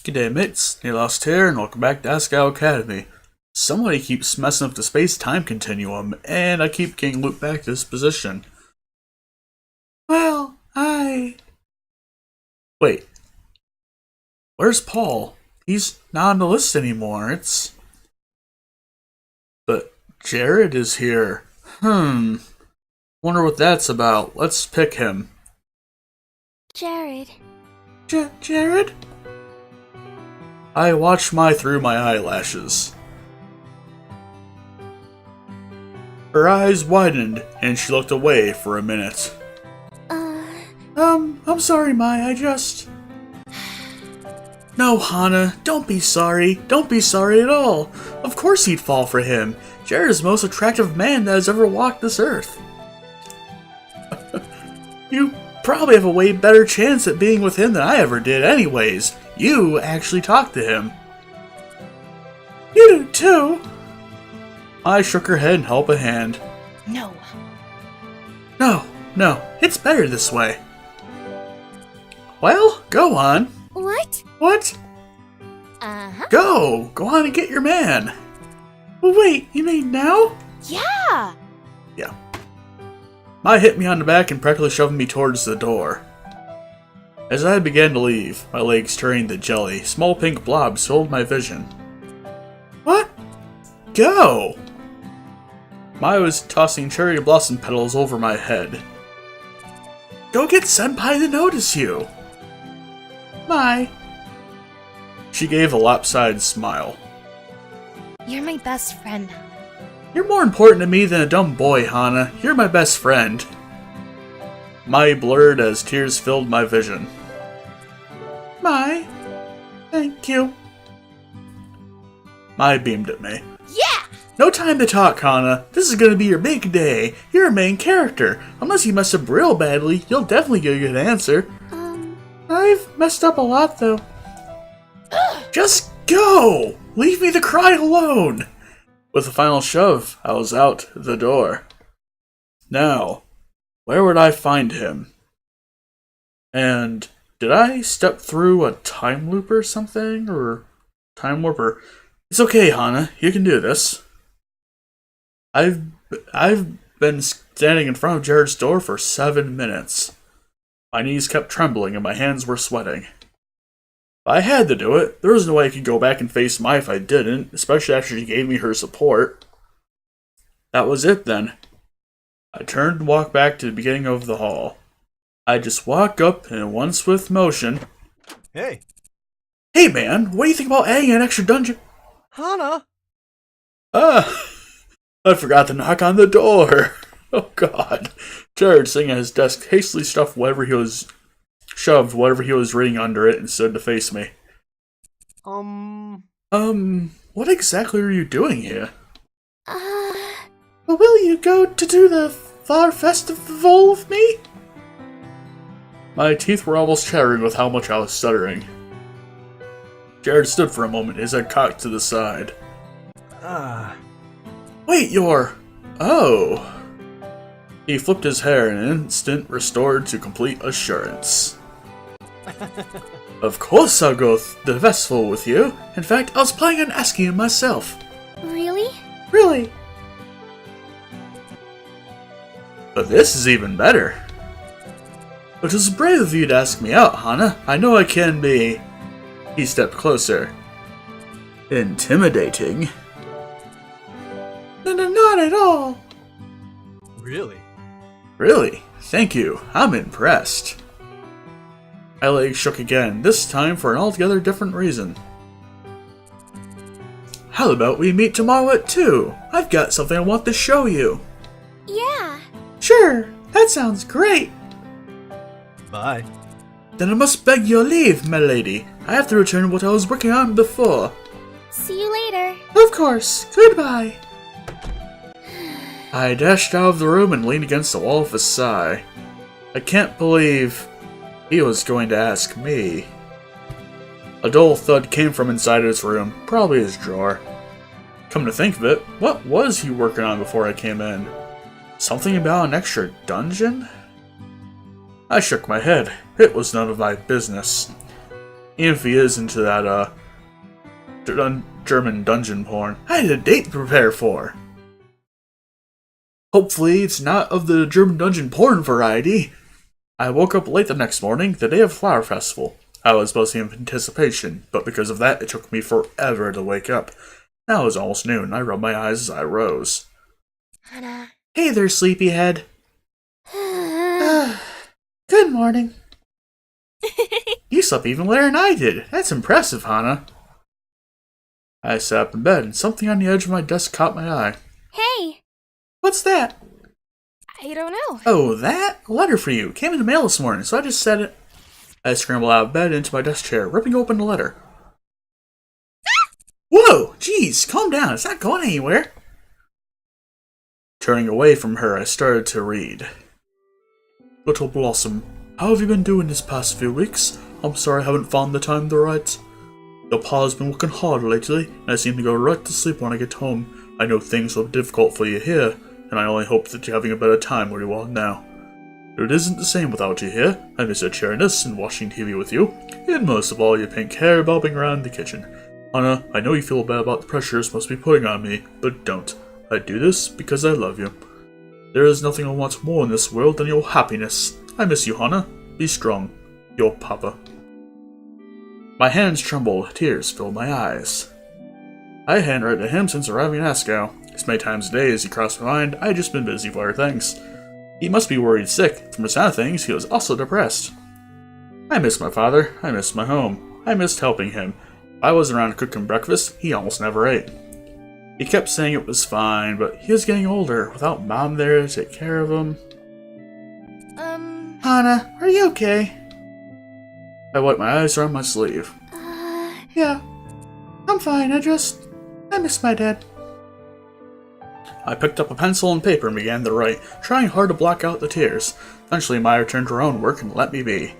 G'day mates, Nelost here, and welcome back to Asagao Academy. Somebody keeps messing up the space-time continuum, and I keep getting looped back to this position. Wait. Where's Paul? He's not on the list anymore, But Jared is here. Wonder what that's about. Let's pick him. Jared. Jared? I watched through my eyelashes. Her eyes widened, and she looked away for a minute. I'm sorry, Mai, No, Hana, don't be sorry. Don't be sorry at all. Of course he'd fall for him. Jared is the most attractive man that has ever walked this earth. You probably have a way better chance at being with him than I ever did anyways. You actually talked to him. You do too. I shook her head and held a hand. No. No, it's better this way. Well, go on. What? What? Go on and get your man. Well, wait, you mean now? Yeah. Yeah. Mai hit me on the back and practically shoved me towards the door. As I began to leave, my legs turning to jelly, small pink blobs filled my vision. What? Go! Mai was tossing cherry blossom petals over my head. Go get Senpai to notice you! Mai. She gave a lopsided smile. You're my best friend. You're more important to me than a dumb boy, Hana. You're my best friend. Mai blurred as tears filled my vision. Mai, thank you. Mai beamed at me. Yeah! No time to talk, Hana. This is gonna be your big day. You're a main character. Unless you mess up real badly, you'll definitely get a good answer. I've messed up a lot, though. Just go! Leave me to cry alone! With a final shove, I was out the door. Now, where would I find him? And did I step through a time loop or something? Or time warper? It's okay, Hana. You can do this. I've been standing in front of Jared's door for 7 minutes. My knees kept trembling and my hands were sweating. If I had to do it, there was no way I could go back and face Mai if I didn't, especially after she gave me her support. That was it then. I turned and walked back to the beginning of the hall. I just walk up in one swift motion. Hey! Hey man, what do you think about adding an extra dungeon? Hana! I forgot to knock on the door. Oh god. Jared, sitting at his desk, hastily shoved whatever he was reading under it and stood to face me. What exactly are you doing here? Will you go to do the Flower Festival with me? My teeth were almost chattering with how much I was stuttering. Jared stood for a moment, his head cocked to the side. Wait, Oh. He flipped his hair in an instant, restored to complete assurance. Of course I'll go to the festival with you. In fact, I was planning on asking you myself. Really? Really? But this is even better. It was brave of you to ask me out, Hana. I know I can be... He stepped closer. Intimidating. No, not at all. Really? Really? Thank you. I'm impressed. My legs shook again, this time for an altogether different reason. How about we meet tomorrow at 2? I've got something I want to show you. Yeah. Sure, that sounds great. Bye. Then I must beg your leave, my lady. I have to return what I was working on before. See you later. Of course. Goodbye. I dashed out of the room and leaned against the wall with a sigh. I can't believe he was going to ask me. A dull thud came from inside his room, probably his drawer. Come to think of it, what was he working on before I came in? Something about an extra dungeon? I shook my head. It was none of my business. Even if he is into that, German dungeon porn. I had a date to prepare for. Hopefully, it's not of the German dungeon porn variety. I woke up late the next morning, the day of Flower Festival. I was buzzing in anticipation, but because of that, it took me forever to wake up. Now it was almost noon. I rubbed my eyes as I rose. Hana. Hey there, sleepyhead. Good morning. You slept even later than I did. That's impressive, Hana. I sat up in bed, and something on the edge of my desk caught my eye. Hey! What's that? I don't know. Oh, that? A letter for you. Came in the mail this morning, so I just said it. I scrambled out of bed into my desk chair, ripping open the letter. Whoa! Jeez, calm down. It's not going anywhere. Turning away from her, I started to read. Little Blossom, how have you been doing this past few weeks? I'm sorry I haven't found the time to write. Your pa's been working hard lately, and I seem to go right to sleep when I get home. I know things will be difficult for you here, and I only hope that you're having a better time where you are now. It isn't the same without you here. I miss your cheeriness and watching TV with you, and most of all your pink hair bobbing around the kitchen. Hana, I know you feel bad about the pressure you're supposed to be putting on me, but don't. I do this because I love you. There is nothing I want more in this world than your happiness. I miss you, Hana. Be strong. Your Papa. My hands trembled, tears filled my eyes. I hadn't written to him since arriving in Asagao. As many times a day as he crossed my mind, I had just been busy with other things. He must be worried sick. From the sound of things, he was also depressed. I missed my father. I missed my home. I missed helping him. If I wasn't around to cook him breakfast, he almost never ate. He kept saying it was fine, but he was getting older, without Mom there to take care of him. Hana, are you okay? I wiped my eyes around my sleeve. Yeah, I'm fine, I miss my dad. I picked up a pencil and paper and began to write, trying hard to block out the tears. Eventually, Maya returned to her own work and let me be.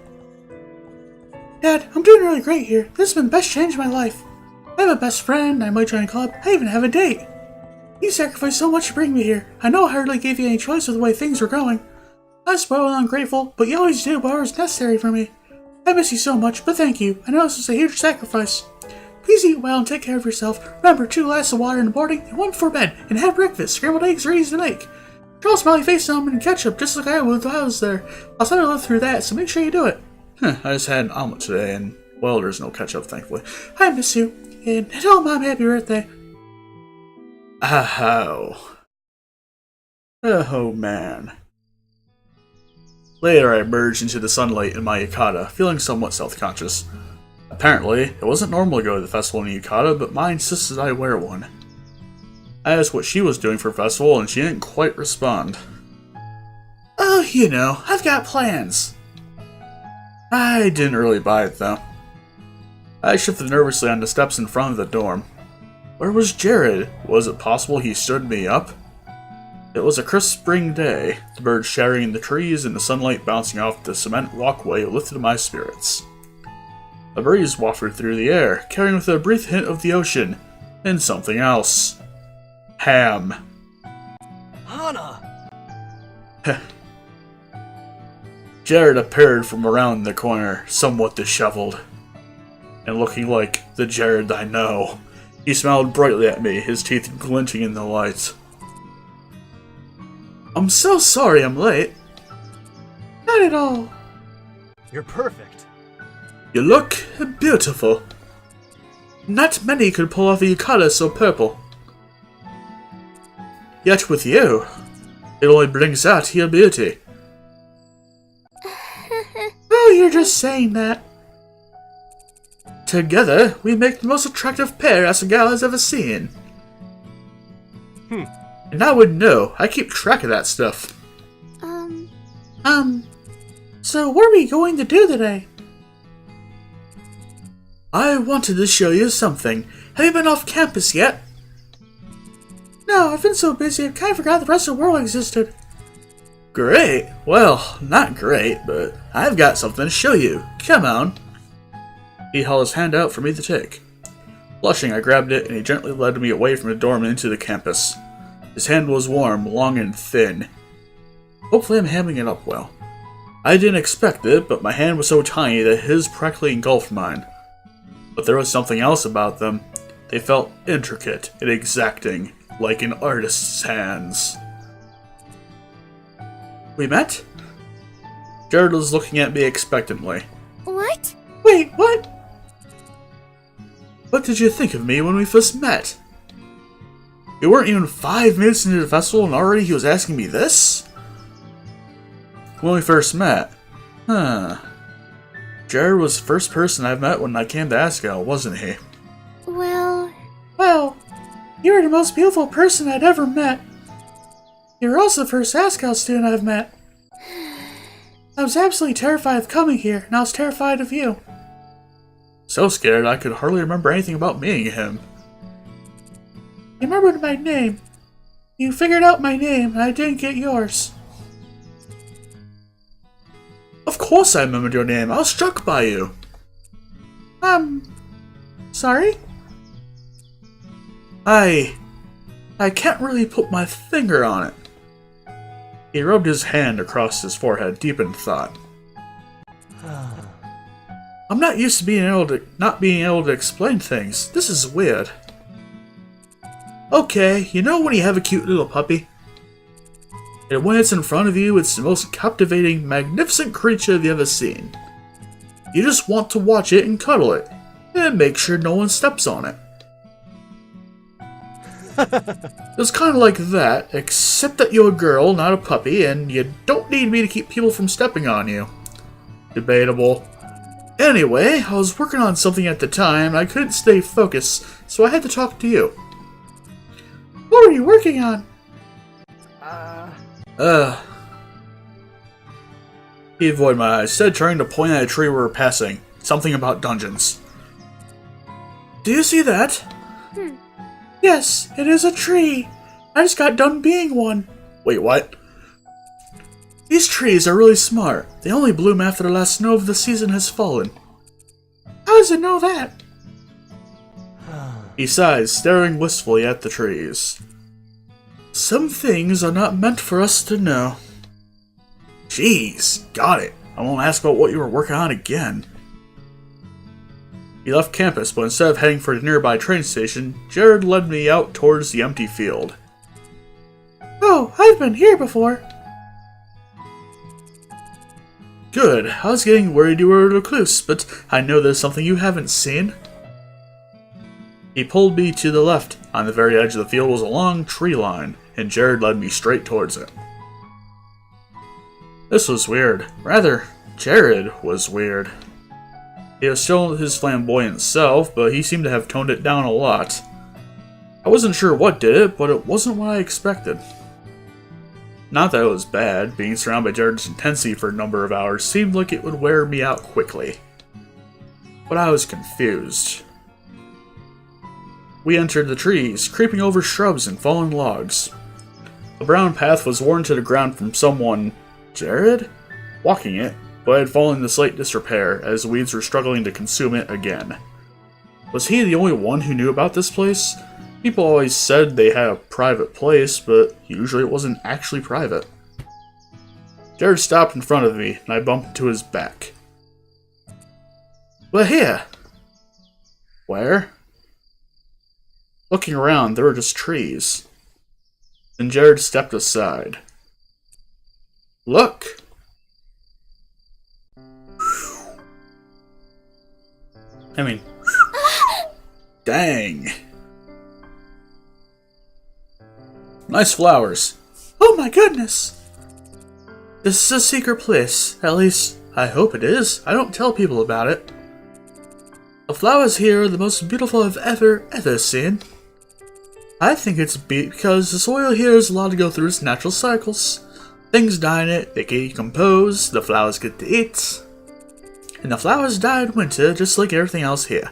Dad, I'm doing really great here. This has been the best change of my life. I have a best friend, I might join a club, I even have a date. You sacrificed so much to bring me here. I know I hardly gave you any choice with the way things were going. I was spoiled and ungrateful, but you always did whatever was necessary for me. I miss you so much, but thank you. I know this was a huge sacrifice. Please eat well and take care of yourself. Remember, 2 glasses of water in the morning and 1 before bed, and have breakfast. Scrambled eggs are easy to make. Draw a smiley face on them and ketchup, just like I would if I was there. I'll send a live through that, so make sure you do it. I just had an omelet today, and, well, there's no ketchup, thankfully. I miss you, and tell Mom happy birthday. Oh. Oh, man. Later, I emerged into the sunlight in my yukata, feeling somewhat self-conscious. Apparently, it wasn't normal to go to the festival in a yukata, but Ma insisted I wear one. I asked what she was doing for the festival, and she didn't quite respond. Oh, you know, I've got plans. I didn't really buy it, though. I shifted nervously on the steps in front of the dorm. Where was Jared? Was it possible he stood me up? It was a crisp spring day. The birds shattering in the trees and the sunlight bouncing off the cement walkway lifted my spirits. A breeze wafted through the air, carrying with it a brief hint of the ocean, and something else. Ham. Hana! Jared appeared from around the corner, somewhat disheveled, and looking like the Jared I know. He smiled brightly at me, his teeth glinting in the light. I'm so sorry I'm late. Not at all. You're perfect. You look beautiful. Not many could pull off a yukata so purple. Yet with you, it only brings out your beauty. Oh, you're just saying that. Together, we make the most attractive pair Asagao has ever seen. And I would know. I keep track of that stuff. So what are we going to do today? I wanted to show you something. Have you been off campus yet? No, I've been so busy I kind of forgot the rest of the world existed. Great. Well, not great, but I've got something to show you. Come on. He held his hand out for me to take. Blushing, I grabbed it, and he gently led me away from the dorm and into the campus. His hand was warm, long, and thin. Hopefully I'm hamming it up well. I didn't expect it, but my hand was so tiny that his practically engulfed mine. But there was something else about them. They felt intricate and exacting, like an artist's hands. We met? Jared was looking at me expectantly. What? Wait, what? What did you think of me when we first met? You weren't even 5 minutes into the festival and already he was asking me this? When we first met? Huh. Jared was the first person I met when I came to Asagao, wasn't he? Well, you were the most beautiful person I'd ever met. You were also the first Asagao student I've met. I was absolutely terrified of coming here, and I was terrified of you. So scared I could hardly remember anything about meeting him. You remembered my name. You figured out my name, and I didn't get yours. Of course I remembered your name. I was struck by you. Sorry? I can't really put my finger on it. He rubbed his hand across his forehead, deep in thought. I'm not used to not being able to explain things. This is weird. Okay, you know when you have a cute little puppy? And when it's in front of you, it's the most captivating, magnificent creature you've ever seen. You just want to watch it and cuddle it, and make sure no one steps on it. It's kind of like that, except that you're a girl, not a puppy, and you don't need me to keep people from stepping on you. Debatable. Anyway, I was working on something at the time, and I couldn't stay focused, so I had to talk to you. What were you working on? He avoided my eyes, instead trying to point at a tree we were passing. Something about dungeons. Do you see that? Yes, it is a tree. I just got done being one. Wait, what? These trees are really smart. They only bloom after the last snow of the season has fallen. How does it know that? He sighs, staring wistfully at the trees. Some things are not meant for us to know. Jeez, got it. I won't ask about what you were working on again. He left campus, but instead of heading for the nearby train station, Jared led me out towards the empty field. Oh, I've been here before. Good. I was getting worried you were a recluse, but I know there's something you haven't seen. He pulled me to the left. On the very edge of the field was a long tree line, and Jared led me straight towards it. This was weird. Rather, Jared was weird. He was still his flamboyant self, but he seemed to have toned it down a lot. I wasn't sure what did it, but it wasn't what I expected. Not that it was bad. Being surrounded by Jared's intensity for a number of hours seemed like it would wear me out quickly. But I was confused. We entered the trees, creeping over shrubs and fallen logs. A brown path was worn to the ground from someone, Jared, walking it, but had fallen into slight disrepair as weeds were struggling to consume it again. Was he the only one who knew about this place? People always said they had a private place, but usually it wasn't actually private. Jared stopped in front of me, and I bumped into his back. We're here! Where? Looking around, there were just trees. Then Jared stepped aside. Look! I mean, dang. Nice flowers. Oh my goodness! This is a secret place. At least, I hope it is. I don't tell people about it. The flowers here are the most beautiful I've ever seen. I think it's because the soil here is allowed to go through its natural cycles. Things die in it, they get decomposed, the flowers get to eat. And the flowers die in winter just like everything else here.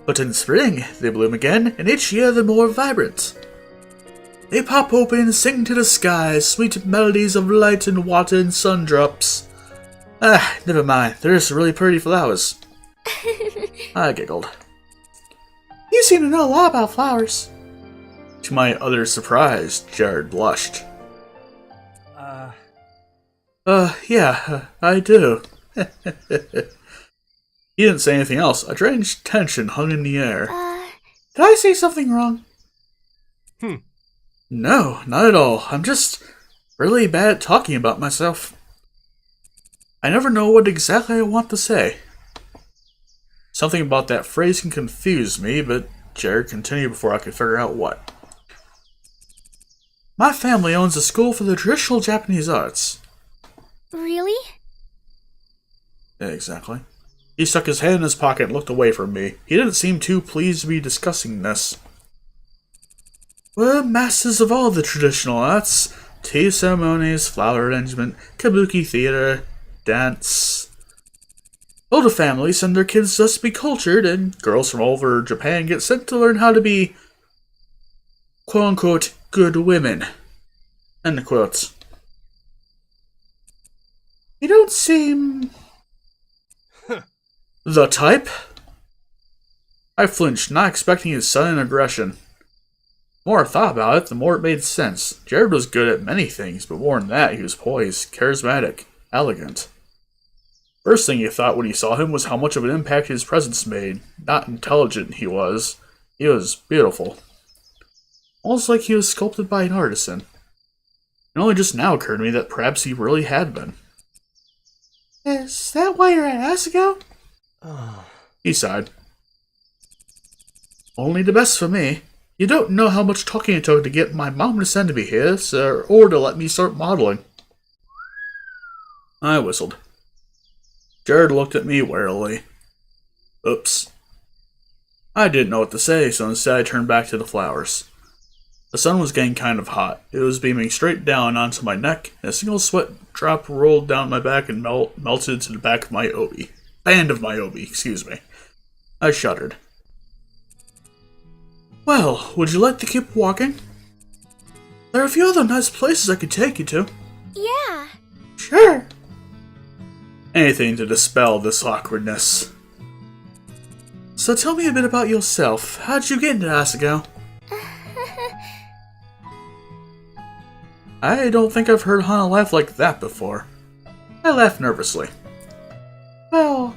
But in spring, they bloom again, and each year they're more vibrant. They pop open and sing to the skies, sweet melodies of light and water and sun drops. Ah, never mind, they're just really pretty flowers. I giggled. You seem to know a lot about flowers. To my utter surprise, Jared blushed. Yeah, I do. He didn't say anything else. A strange tension hung in the air. Did I say something wrong? Hmm. No, not at all. I'm just really bad at talking about myself. I never know what exactly I want to say. Something about that phrase can confuse me, but Jared continued before I could figure out what. My family owns a school for the traditional Japanese arts. Really? Yeah, exactly. He stuck his hand in his pocket and looked away from me. He didn't seem too pleased to be discussing this. We're masters of all the traditional arts. Tea ceremonies, flower arrangement, kabuki theater, dance. Older families send their kids just to be cultured, and girls from all over Japan get sent to learn how to be, quote-unquote, good women. End quotes. You don't seem... the type? I flinched, not expecting his sudden aggression. The more I thought about it, the more it made sense. Jared was good at many things, but more than that, he was poised, charismatic, elegant. First thing you thought when you saw him was how much of an impact his presence made. Not intelligent he was beautiful. Almost like he was sculpted by an artisan. It only just now occurred to me that perhaps he really had been. Is that why you're at Asagao? He sighed. Only the best for me. You don't know how much talking it took to get my mom to send me here, sir, or to let me start modeling. I whistled. Jared looked at me warily. Oops. I didn't know what to say, so instead I turned back to the flowers. The sun was getting kind of hot. It was beaming straight down onto my neck, and a single sweat drop rolled down my back and melted to the back of my obi. Band of my obi, excuse me. I shuddered. Well, would you like to keep walking? There are a few other nice places I could take you to. Yeah. Sure. Anything to dispel this awkwardness. So tell me a bit about yourself. How'd you get into Asagao? I don't think I've heard Hana laugh like that before. I laughed nervously. Well,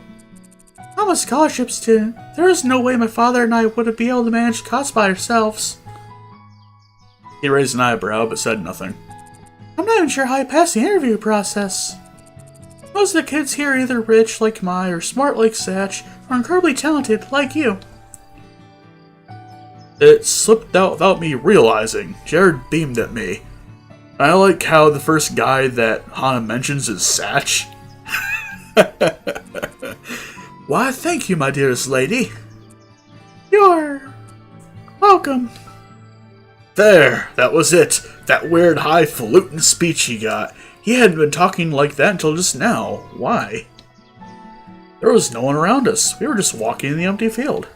I'm a scholarship student. There is no way my father and I would be able to manage costs by ourselves. He raised an eyebrow but said nothing. I'm not even sure how I passed the interview process. Most of the kids here are either rich like Mai or smart like Satch or incredibly talented like you. It slipped out without me realizing. Jared beamed at me. I like how the first guy that Hana mentions is Satch. Why, thank you, my dearest lady. You're welcome. There, that was it. That weird highfalutin speech he got. He hadn't been talking like that until just now. Why? There was no one around us. We were just walking in the empty field.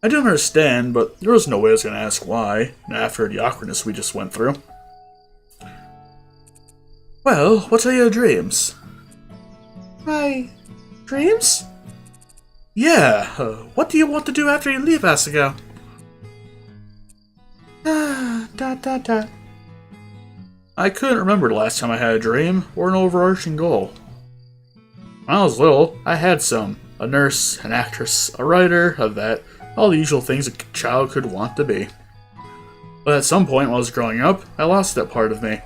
I didn't understand, but there was no way I was going to ask why, after the awkwardness we just went through. Well, what are your dreams? My dreams? Yeah, what do you want to do after you leave Asagao? I couldn't remember the last time I had a dream or an overarching goal. When I was little, I had some. A nurse, an actress, a writer, a vet, all the usual things a child could want to be. But at some point while I was growing up, I lost that part of me.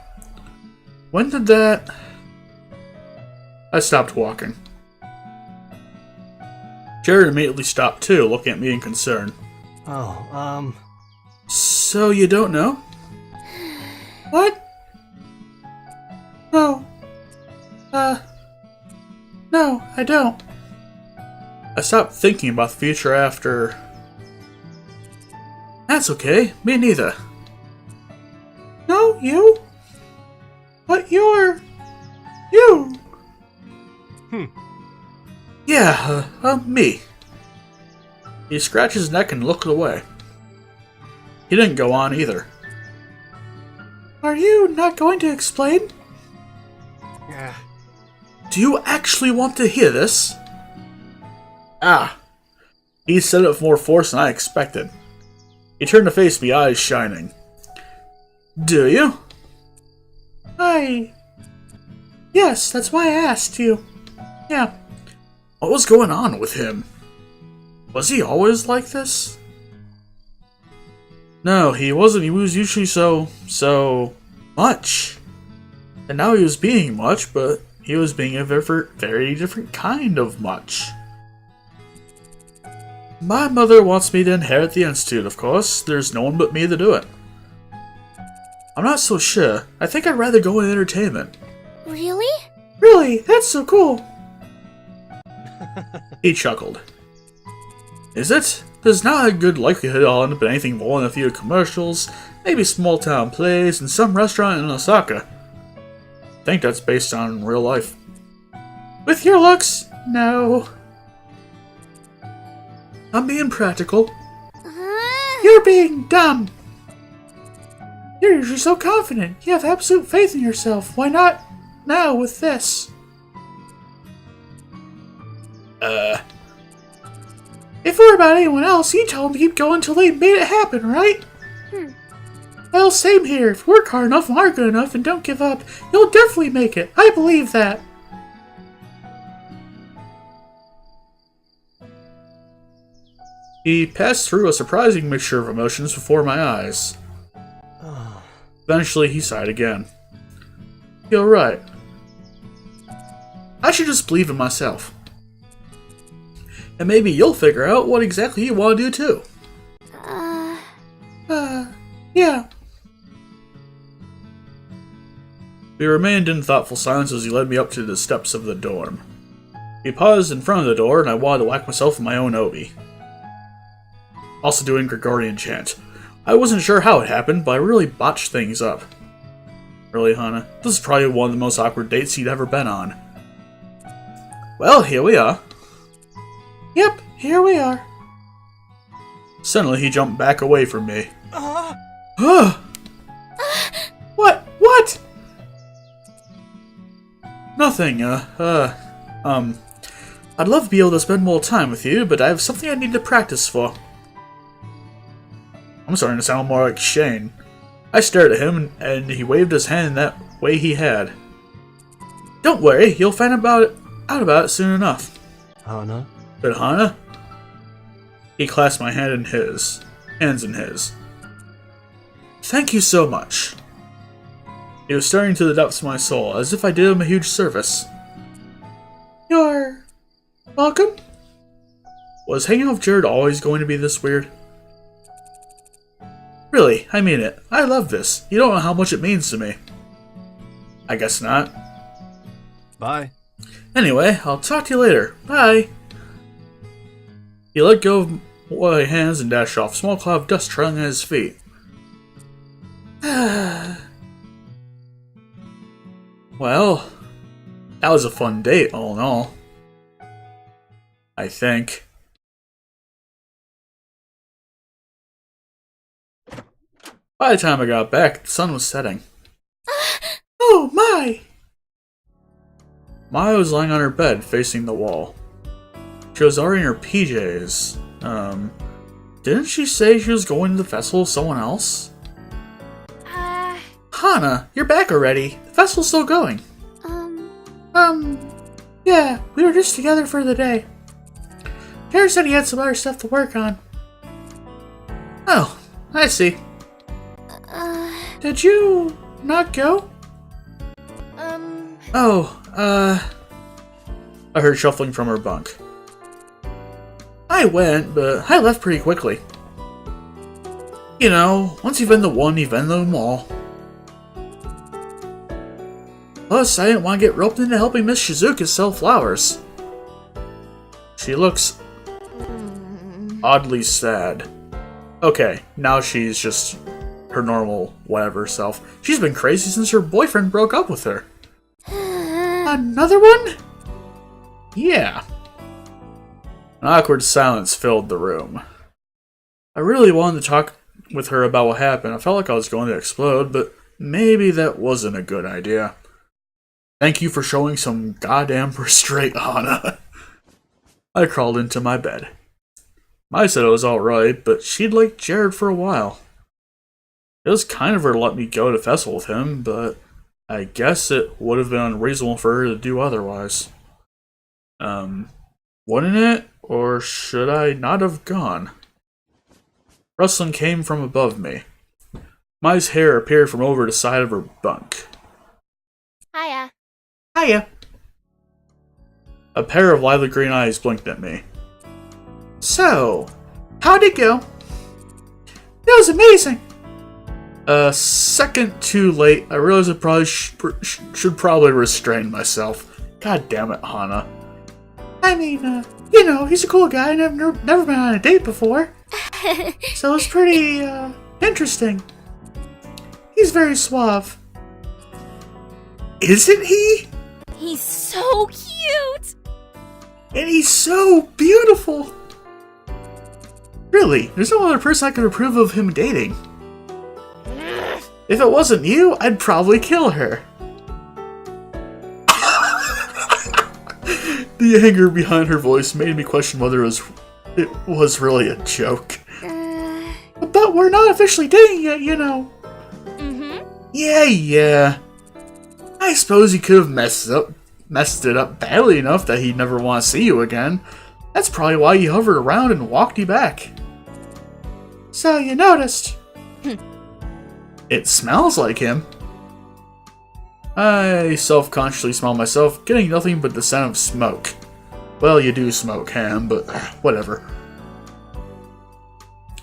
When did that... I stopped walking. Jared immediately stopped too, looking at me in concern. So you don't know? What? No. No, I don't. I stopped thinking about the future after... That's okay, me neither. No, you? But you're... you! Yeah, me. He scratched his neck and looked away. He didn't go on either. Are you not going to explain? Yeah. Do you actually want to hear this? Ah. He said it with more force than I expected. He turned to face me, eyes shining. Do you? Yes, that's why I asked you. Yeah. What was going on with him? Was he always like this? No, he wasn't. He was usually so much. And now he was being much, but he was being a very different kind of much. My mother wants me to inherit the Institute, of course. There's no one but me to do it. I'm not so sure. I think I'd rather go in entertainment. Really? Really? That's so cool. He chuckled. Is it? There's not a good likelihood I'll end up in anything more than a few commercials, maybe small-town plays, and some restaurant in Osaka. I think that's based on real life. With your looks, no. I'm being practical. You're being dumb. You're usually so confident. You have absolute faith in yourself. Why not now with this? If it were about anyone else, you'd tell them to keep going until they made it happen, right? Well, same here. If you work hard enough and are good enough and don't give up, you'll definitely make it. I believe that. He passed through a surprising mixture of emotions before my eyes. Eventually, he sighed again. You're right. I should just believe in myself. And maybe you'll figure out what exactly you want to do, too. Yeah. We remained in thoughtful silence as he led me up to the steps of the dorm. He paused in front of the door, and I wanted to whack myself in my own obi. Also doing Gregorian chant. I wasn't sure how it happened, but I really botched things up. Really, Hana? This is probably one of the most awkward dates you'd ever been on. Well, here we are. Yep, here we are. Suddenly, he jumped back away from me. What? What? Nothing, I'd love to be able to spend more time with you, but I have something I need to practice for. I'm starting to sound more like Shane. I stared at him, and he waved his hand in that way he had. Don't worry, you'll find out about it soon enough. Hana? But Hana? He clasped my hand in his. Hands in his. Thank you so much. He was staring to the depths of my soul, as if I did him a huge service. You're welcome? Was hanging out with Jared always going to be this weird? Really, I mean it. I love this. You don't know how much it means to me. I guess not. Bye. Anyway, I'll talk to you later. Bye. He let go of my hands and dashed off, small cloud of dust trailing at his feet. Well, that was a fun date, all in all. I think. By the time I got back, the sun was setting. Oh my! Maya was lying on her bed, facing the wall. She was already in her PJs. Didn't she say she was going to the festival with someone else? Hana, you're back already. The festival's still going. Yeah, we were just together for the day. Jared said he had some other stuff to work on. Oh, I see. Did you not go? I heard shuffling from her bunk. I went, but I left pretty quickly. You know, once you've been to one, you've been to them all. Plus, I didn't want to get roped into helping Miss Shizuka sell flowers. She looks oddly sad. Okay, now she's just her normal whatever self. She's been crazy since her boyfriend broke up with her. Another one? Yeah. An awkward silence filled the room. I really wanted to talk with her about what happened. I felt like I was going to explode, but maybe that wasn't a good idea. Thank you for showing some goddamn restraint, Hana. I crawled into my bed. Mai said it was alright, but she'd liked Jared for a while. It was kind of her to let me go to festival with him, but I guess it would have been unreasonable for her to do otherwise. Wouldn't it? Or should I not have gone? Rustling came from above me. Mai's hair appeared from over the side of her bunk. Hiya. Hiya. A pair of lively green eyes blinked at me. So, how'd it go? That was amazing. A second too late, I realized I probably should probably restrain myself. God damn it, Hana. I mean, he's a cool guy and I've never been on a date before. So it's pretty, interesting. He's very suave. Isn't he? He's so cute. And he's so beautiful. Really, there's no other person I could approve of him dating. If it wasn't you, I'd probably kill her. The anger behind her voice made me question whether it was really a joke. But we're not officially dating yet, you know. Mm-hmm. Yeah. I suppose he could have messed it up badly enough that he'd never want to see you again. That's probably why he hovered around and walked you back. So you noticed. It smells like him. I self-consciously smell myself, getting nothing but the scent of smoke. Well, you do smoke ham, but whatever.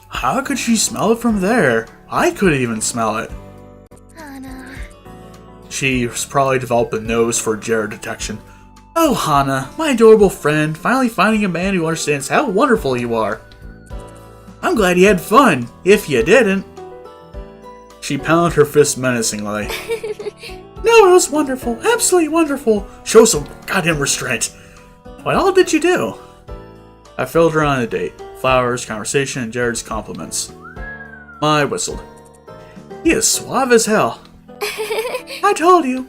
How could she smell it from there? I couldn't even smell it. Hana. She's probably developed a nose for Jared detection. Oh, Hana, my adorable friend, finally finding a man who understands how wonderful you are. I'm glad you had fun, if you didn't. She pounded her fist menacingly. No, it was wonderful, absolutely wonderful. Show some goddamn restraint. What all did you do? I filled her on a date. Flowers, conversation, and Jared's compliments. I whistled. He is suave as hell. I told you.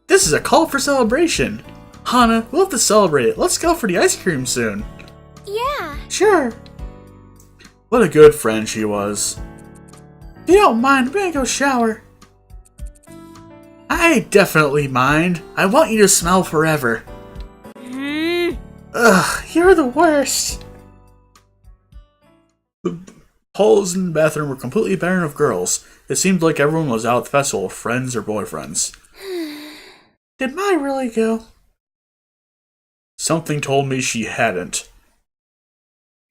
This is a call for celebration. Hana, we'll have to celebrate it. Let's go for the ice cream soon. Yeah. Sure. What a good friend she was. If you don't mind, I'm gonna go shower. I definitely mind. I want you to smell forever. Ugh, you're the worst. The halls in the bathroom were completely barren of girls. It seemed like everyone was out at the festival, friends or boyfriends. Did Mai really go? Something told me she hadn't.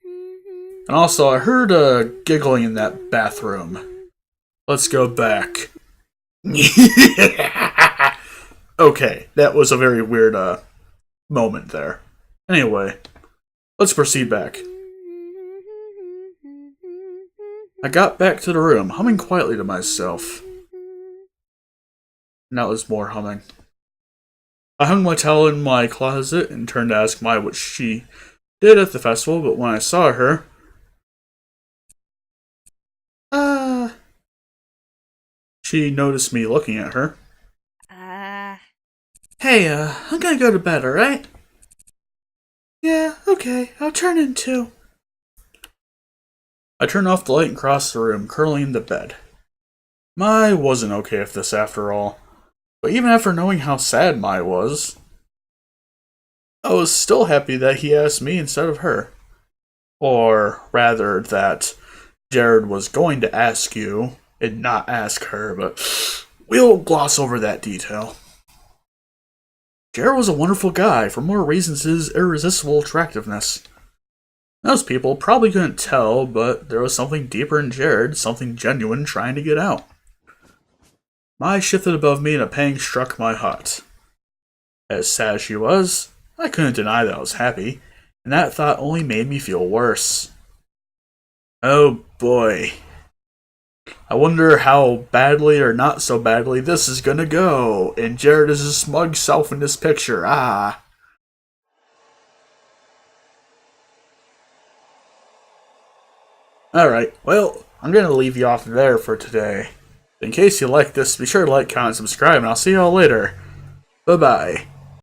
And also, I heard giggling in that bathroom. Let's go back. Okay, that was a very weird moment there. Anyway, let's proceed back. I got back to the room, humming quietly to myself. Now there's more humming. I hung my towel in my closet and turned to ask Mai what she did at the festival, but when I saw her... She noticed me looking at her. Hey, I'm gonna go to bed, alright? Yeah, okay, I'll turn in too. I turned off the light and crossed the room, curling into bed. Mai wasn't okay with this after all. But even after knowing how sad Mai was, I was still happy that he asked me instead of her. Or rather, that Jared was going to ask you and not ask her, but we'll gloss over that detail. Jared was a wonderful guy for more reasons his irresistible attractiveness. Most people probably couldn't tell, but there was something deeper in Jared, something genuine trying to get out. Mai shifted above me and a pang struck my heart. As sad as she was, I couldn't deny that I was happy, and that thought only made me feel worse. Oh boy. I wonder how badly or not so badly this is gonna go, and Jared is a smug self in this picture, Alright, well, I'm gonna leave you off there for today. In case you like this, be sure to like, comment, subscribe, and I'll see y'all later. Bye-bye.